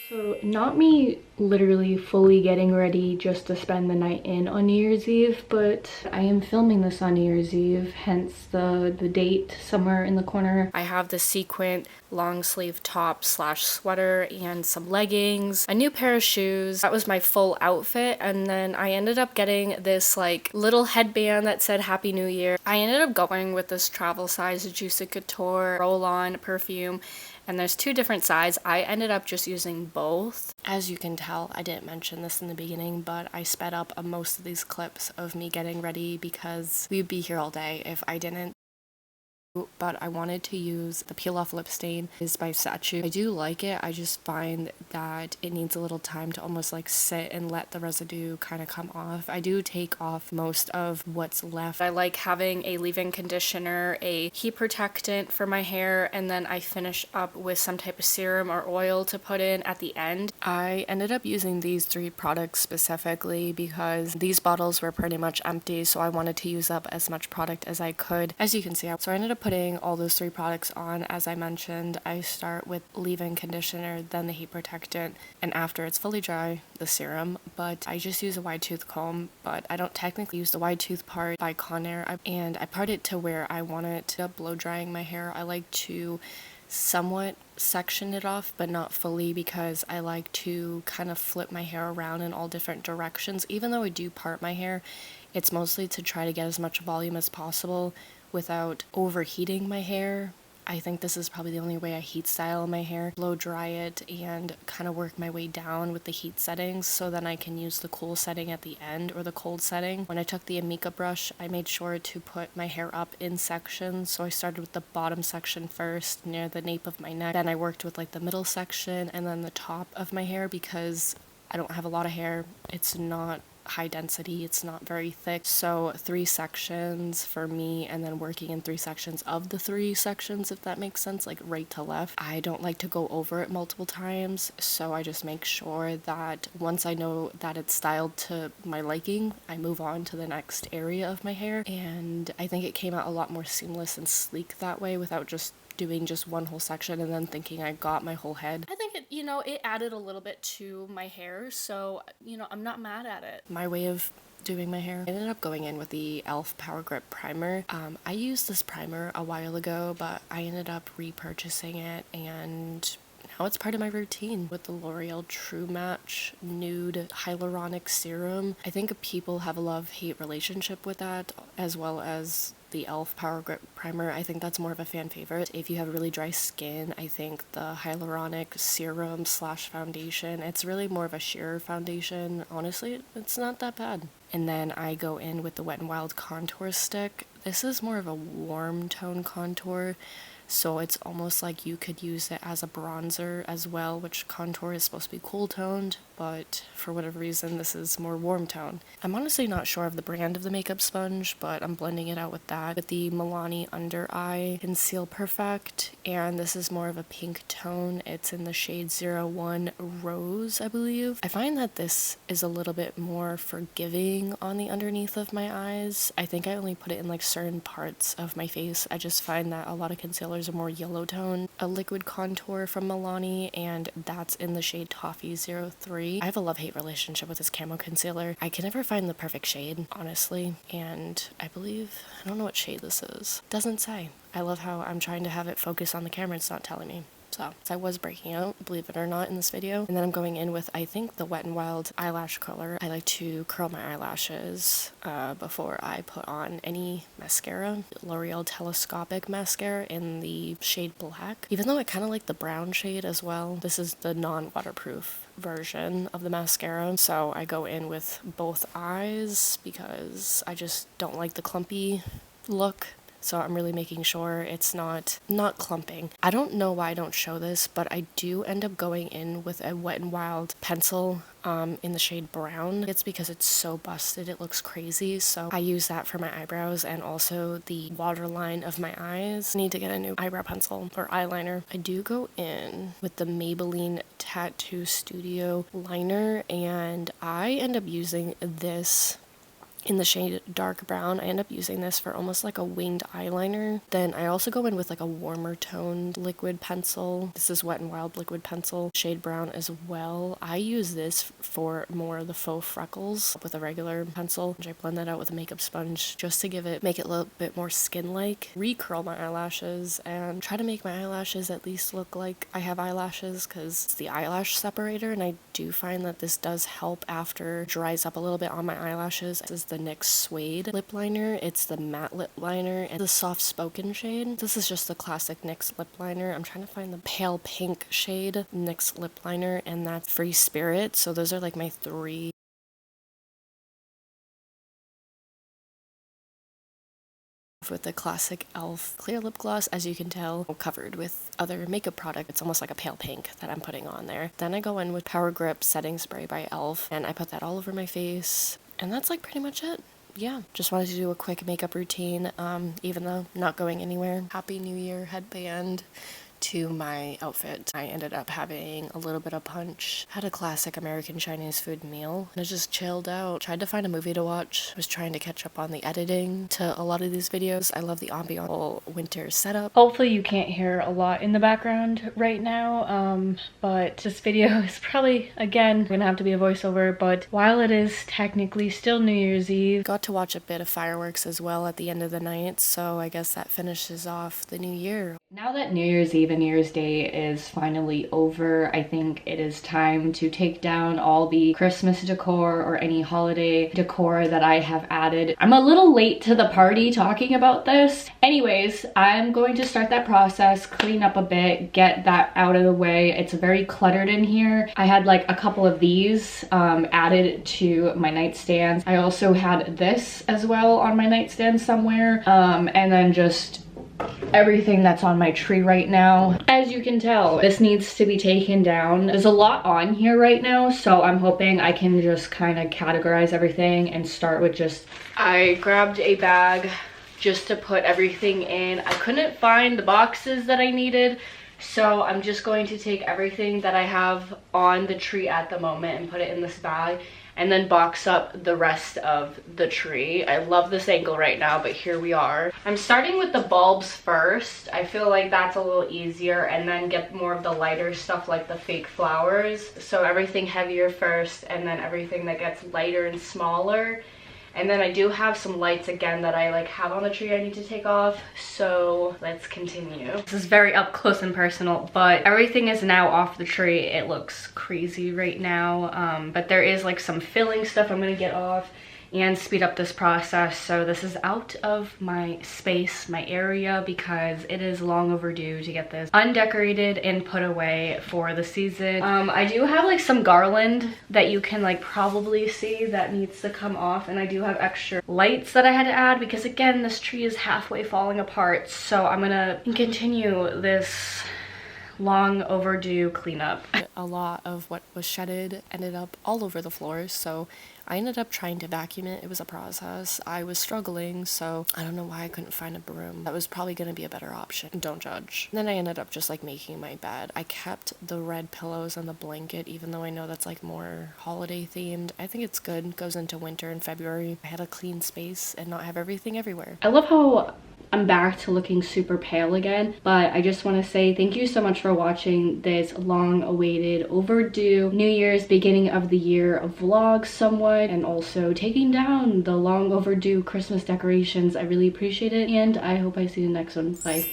So not me literally fully getting ready just to spend the night in on New Year's Eve, but I am filming this on New Year's Eve, hence the date somewhere in the corner. I have the sequin long sleeve top slash sweater and some leggings, a new pair of shoes. That was my full outfit, and then I ended up getting this like little headband that said Happy New Year. I ended up going with this travel size Juicy Couture roll-on perfume, and there's two different sides. I ended up just using both. As you can tell, I didn't mention this in the beginning, but I sped up most of these clips of me getting ready because we'd be here all day if I didn't. But I wanted to use the peel off lip stain. Is by Sachu. I do like it. I just find that it needs a little time to almost like sit and let the residue kind of come off. I do take off most of what's left. I like having a leave-in conditioner, a heat protectant for my hair, and then I finish up with some type of serum or oil to put in at the end. I ended up using these three products specifically because these bottles were pretty much empty, so I wanted to use up as much product as I could. As you can see, so I ended up putting all those three products on. As I mentioned, I start with leave-in conditioner, then the heat protectant, and after it's fully dry, the serum. But I just use a wide tooth comb, but I don't technically use the wide tooth part by Conair, and I part it to where I want it to blow drying my hair. I like to somewhat section it off, but not fully, because I like to kind of flip my hair around in all different directions. Even though I do part my hair, it's mostly to try to get as much volume as possible without overheating my hair. I think this is probably the only way I heat style my hair. Blow dry it and kind of work my way down with the heat settings, so then I can use the cool setting at the end or the cold setting. When I took the Amika brush, I made sure to put my hair up in sections. So I started with the bottom section first, near the nape of my neck. Then I worked with like the middle section and then the top of my hair, because I don't have a lot of hair. It's not high density, it's not very thick, so 3 sections for me, and then working in 3 sections of the 3 sections, if that makes sense, like right to left. I don't like to go over it multiple times, so I just make sure that once I know that it's styled to my liking, I move on to the next area of my hair, and I think it came out a lot more seamless and sleek that way, without just doing just one whole section and then thinking I got my whole head. I think it added a little bit to my hair, so, I'm not mad at it. My way of doing my hair, I ended up going in with the e.l.f. Power Grip Primer. I used this primer a while ago, but I ended up repurchasing it, and now it's part of my routine with the L'Oreal True Match Nude Hyaluronic Serum. I think people have a love-hate relationship with that, as well as the e.l.f. Power Grip Primer. I think that's more of a fan favorite. If you have really dry skin, I think the hyaluronic serum slash foundation, it's really more of a sheer foundation. Honestly, it's not that bad. And then I go in with the Wet n Wild contour stick. This is more of a warm tone contour, so it's almost like you could use it as a bronzer as well, which contour is supposed to be cool toned, but for whatever reason this is more warm tone. I'm honestly not sure of the brand of the makeup sponge, but I'm blending it out with that, with the Milani Under Eye Conceal Perfect, and this is more of a pink tone. It's in the shade 01 Rose, I believe. I find that this is a little bit more forgiving on the underneath of my eyes. I think I only put it in like certain parts of my face. I just find that a lot of concealers are more yellow tone. A liquid contour from Milani, and that's in the shade Toffee 03. I have a love-hate relationship with this camo concealer. I can never find the perfect shade, honestly, and I don't know what shade this is. Doesn't say. I love how I'm trying to have it focus on the camera, it's not telling me. So I was breaking out, believe it or not, in this video. And then I'm going in with, I think, the Wet n Wild eyelash curler. I like to curl my eyelashes before I put on any mascara. L'Oreal Telescopic Mascara in the shade Black. Even though I kind of like the brown shade as well. This is the non-waterproof version of the mascara. So I go in with both eyes because I just don't like the clumpy look. So I'm really making sure it's not clumping. I don't know why I don't show this, but I do end up going in with a Wet n Wild pencil in the shade brown. It's because it's so busted, it looks crazy. So I use that for my eyebrows and also the waterline of my eyes. I need to get a new eyebrow pencil or eyeliner. I do go in with the Maybelline Tattoo Studio liner, and I end up using this in the shade dark brown. I end up using this for almost like a winged eyeliner. Then I also go in with like a warmer toned liquid pencil. This is Wet n Wild liquid pencil, shade brown as well. I use this for more of the faux freckles with a regular pencil. I blend that out with a makeup sponge just to make it a little bit more skin-like. Recurl my eyelashes and try to make my eyelashes at least look like I have eyelashes, because it's the eyelash separator, and I do find that this does help after it dries up a little bit on my eyelashes. This is the NYX Suede lip liner. It's the matte lip liner and the soft spoken shade. This is just the classic NYX lip liner. I'm trying to find the pale pink shade NYX lip liner, and that's Free Spirit. So those are like my three. With the classic e.l.f. clear lip gloss, as you can tell, covered with other makeup product. It's almost like a pale pink that I'm putting on there. Then I go in with Power Grip setting spray by e.l.f. and I put that all over my face, and that's like pretty much it. Yeah, just wanted to do a quick makeup routine, even though not going anywhere. Happy New Year headband to my outfit. I ended up having a little bit of punch, had a classic American Chinese food meal, and I just chilled out. Tried to find a movie to watch. Was trying to catch up on the editing to a lot of these videos. I love the ambient winter setup. Hopefully you can't hear a lot in the background right now, but this video is probably, again, gonna have to be a voiceover, but while it is technically still New Year's Eve, got to watch a bit of fireworks as well at the end of the night, so I guess that finishes off the new year. Now that New Year's Eve and New Year's Day is finally over, I think it is time to take down all the Christmas decor or any holiday decor that I have added. I'm a little late to the party talking about this. Anyways, I'm going to start that process, clean up a bit, get that out of the way. It's very cluttered in here. I had like a couple of these added to my nightstands. I also had this as well on my nightstand somewhere, and then just everything that's on my tree right now. As you can tell, this needs to be taken down. There's a lot on here right now, so I'm hoping I can just kind of categorize everything and start with just... I grabbed a bag just to put everything in. I couldn't find the boxes that I needed, so I'm just going to take everything that I have on the tree at the moment and put it in this bag, and then box up the rest of the tree. I love this angle right now, but here we are. I'm starting with the bulbs first. I feel like that's a little easier, and then get more of the lighter stuff like the fake flowers. So everything heavier first, and then everything that gets lighter and smaller. And then I do have some lights again that I like have on the tree I need to take off, so let's continue. This is very up close and personal, but everything is now off the tree. It looks crazy right now, but there is like some filling stuff I'm gonna get off and speed up this process. So this is out of my space, my area, because it is long overdue to get this undecorated and put away for the season. I do have like some garland that you can like probably see that needs to come off, and I do have extra lights that I had to add because again this tree is halfway falling apart. So I'm gonna continue this long overdue cleanup. A lot of what was shedded ended up all over the floor, so I ended up trying to vacuum it. It was a process. I was struggling, so I don't know why I couldn't find a broom. That was probably going to be a better option. Don't judge. And then I ended up just like making my bed. I kept the red pillows and the blanket, even though I know that's like more holiday themed. I think it's good. It goes into winter in February. I had a clean space and not have everything everywhere. I love how I'm back to looking super pale again, but I just want to say thank you so much for watching this long awaited, overdue New Year's beginning of the year vlog somewhat, and also taking down the long overdue Christmas decorations. I really appreciate it, and I hope I see you in the next one. Bye.